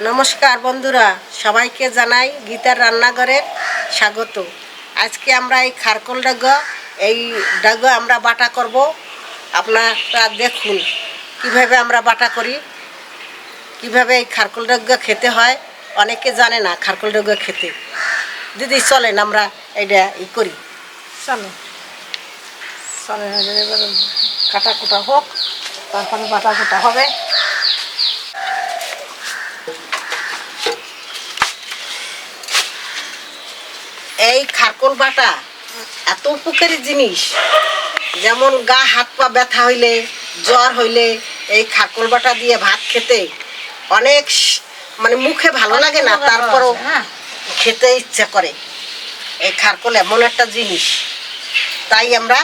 নমস্কার বন্ধুরা, সবাইকে জানাই গীতার রান্নাঘরের স্বাগত। আজকে আমরা এই খারকোল ডাগা আমরা বাটা করব। আপনারা দেখুন কিভাবে আমরা বাটা করি, কিভাবে এই খারকোল ডাগা খেতে হয়। অনেকে জানে না খারকোল ডাগা খেতে। দিদি চলেন আমরা এইটা করি। চলো চলে এবার কাটা কুটা হোক, তারপরে বাটা কুটা হবে। এই খারকোল বাটা এত উপকারী জিনিস, যেমন গা হাত পা ব্যথা হইলে, জ্বর হইলে এই খারকোল বাটা দিয়ে ভাত খেতে অনেক মানে মুখে ভালো লাগে না, তারপরও খেতে ইচ্ছা করে। এই খারকোল এমন একটা জিনিস, তাই আমরা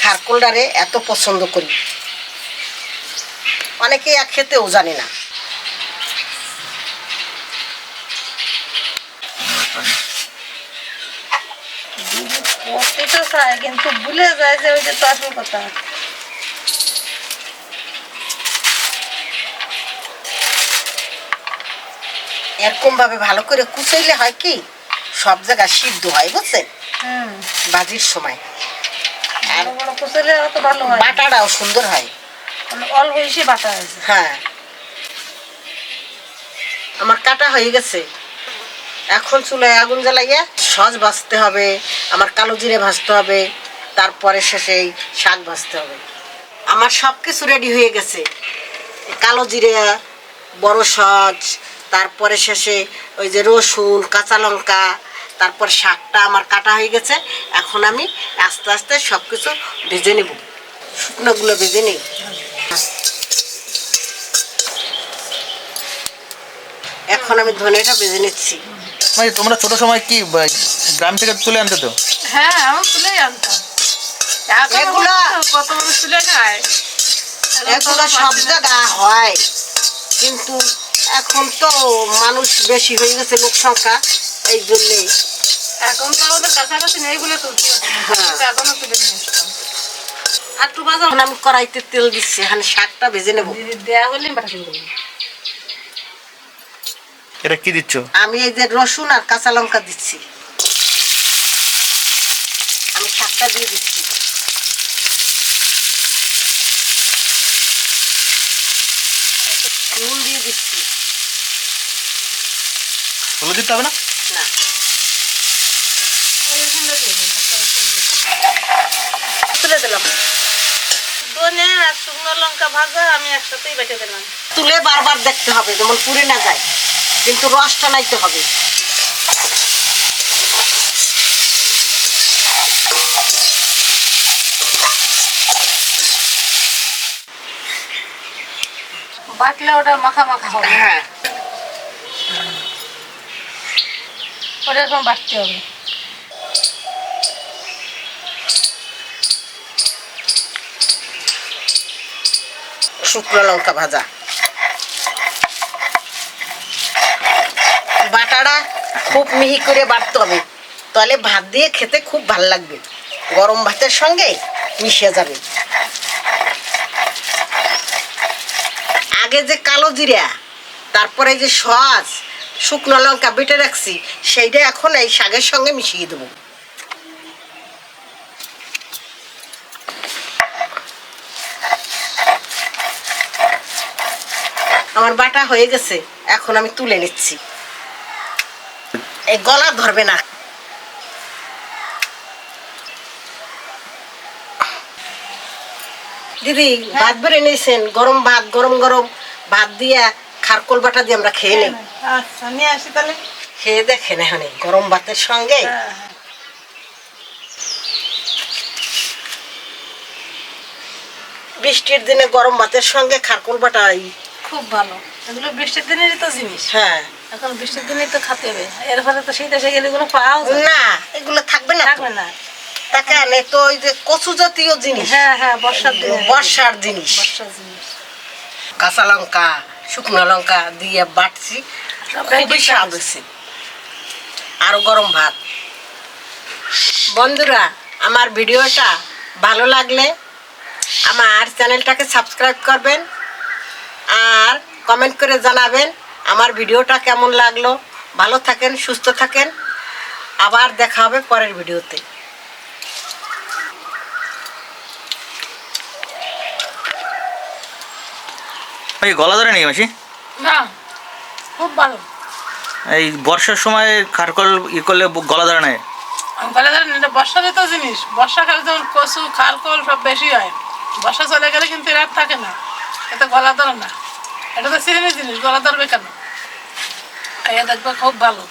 খারকোলটারে এত পছন্দ করি। অনেকে খেতেও জানে না। তো চাই কিন্তু ভুলে যায় যে ওইটা তো আসল কথা। এরকম ভাবে ভালো করে কুচাইলে হয় কি সব জায়গায় সিদ্ধ হয়, বুঝছেন, ভাজির সময়। আর কুচাইলে অত ভালো হয়, বাটাটাও সুন্দর হয়, অল্প বেশি বাটা হয়েছে। হ্যাঁ, আমার কাটা হয়ে গেছে। এখন চুলায় আগুন জ্বালাইয়া সস ভাজতে হবে, আমার কালো জিরে ভাজতে হবে, তারপরে শেষে এই শাক ভাজতে হবে। আমার সব কিছু রেডি হয়ে গেছে। কালো জিরে, বড় সস, তারপরে শেষে ওই যে রসুন, কাঁচা লঙ্কা, তারপর শাকটা আমার কাটা হয়ে গেছে। এখন আমি আস্তে আস্তে সব কিছু ভেজে নেব, শুকনোগুলো ভেজে নেই। এখন আমি ধনেটা ভেজে নিচ্ছি। মানে তোমরা ছোট সময় কি গ্রাম থেকে তুলে আনতে তো? হ্যাঁ, আমি তুলেই আনতাম। এগুলো কত মানুষ তুলে খায়, এগুলো সব জায়গা হয়, কিন্তু এখন তো মানুষ বেশি হয়ে গেছে, লোক সংখ্যা, এই জন্যে এখন তো আমাদের কাছাকাছি নেই বলে তুলতে হচ্ছে। এখনো তুলে নিয়ে আসতাম। আর একটু বাজার এখন আমি কড়াইতে তেল দিচ্ছি, এখানে শাকটা ভেজে নেব। দেয়া হলে বাটা শুরু করবো। এটা কি দিচ্ছ? আমি এই যে রসুন আর কাঁচা লঙ্কা দিচ্ছি, আমি শাকটা দিয়ে দিচ্ছি। নুন দিয়ে দিচ্ছি। হলুদ দিতে হবে না? না, তুলে দিলাম। ধনে আর শুকনো লঙ্কা ভাজা আমি একসাথেই বেটে দিলাম। তুলে বারবার দেখতে হবে যেমন পুড়ে না যায়, কিন্তু রসটা নাইতে হবে। বাটলে ওটা মাখা মাখা হবে। হ্যাঁ, ওটা এখন বাটতে হবে। শুকনো লঙ্কা ভাজা। বাটাটা খুব মিহি করে বাটতে হবে, তাহলে ভাত দিয়ে খেতে খুব ভালো লাগবে, গরম ভাতের সঙ্গে মিশে যাবে। আগে যে কালো জিরা, তারপরে যে সস, শুকনো লঙ্কা বেটে রাখছি, সেইটা এখন এই শাকের সঙ্গে মিশিয়ে দেবো। আমার বাটা হয়ে গেছে, এখন আমি তুলে নিচ্ছি। এই গলা ধরবে না। দিদি ভাত বেড়ে নিয়েছেন, গরম ভাত, গরম গরম ভাত দিয়া খারকোল বাটা দিয়ে আমরা খেয়ে নেই। আচ্ছা, নিয়ে আসি তাহলে। খেয়ে দেখেন এখন গরম ভাতের সঙ্গে। বৃষ্টির দিনে গরম ভাতের সঙ্গে খারকোল বাটা খুব ভালো। এগুলো বৃষ্টির দিনেরই তো জিনিস। হ্যাঁ, এখন বৃষ্টির দিনেই তো খেতে হবে। এর ফলে তো শীত এসে গেলে এগুলো পাওয়া যায় না, এগুলো থাকবে না, থাকবে না। তাকে আনে তো ওই যে কচু জাতীয় জিনিস। হ্যাঁ হ্যাঁ, বর্ষার দিনে, বর্ষার জিনিস। বর্ষার জিনিস। কাঁচা লঙ্কা, শুকনো লঙ্কা দিয়ে বাটছি, খুবই স্বাদ হয়েছে। আরো গরম ভাত। বন্ধুরা, আমার ভিডিওটা ভালো লাগলে আমার চ্যানেলটাকে সাবস্ক্রাইব করবেন আর কমেন্ট করে জানাবেন আমার ভিডিওটা কেমন লাগলো, ভালো থাকেন, সুস্থ থাকেন, আবার দেখা হবে পরের ভিডিওতে। এই গলা ধরে নাকি মাসি? না, খুব ভালো। এই বর্ষার সময় খারকল করলে গলা ধরে নেয়? গলা ধরে না, এটা বর্ষাতে তো জিনিস, বর্ষাকালে যেমন কচু খালকল সব বেশি হয়, বর্ষা চলে গেলে কিন্তু এর আর থাকে না, এতে গলা ধরে না। এটা তো সিজনের জিনিস, গলা ধরবে কেন? খাইয়ে দেখবে, খুব ভালো।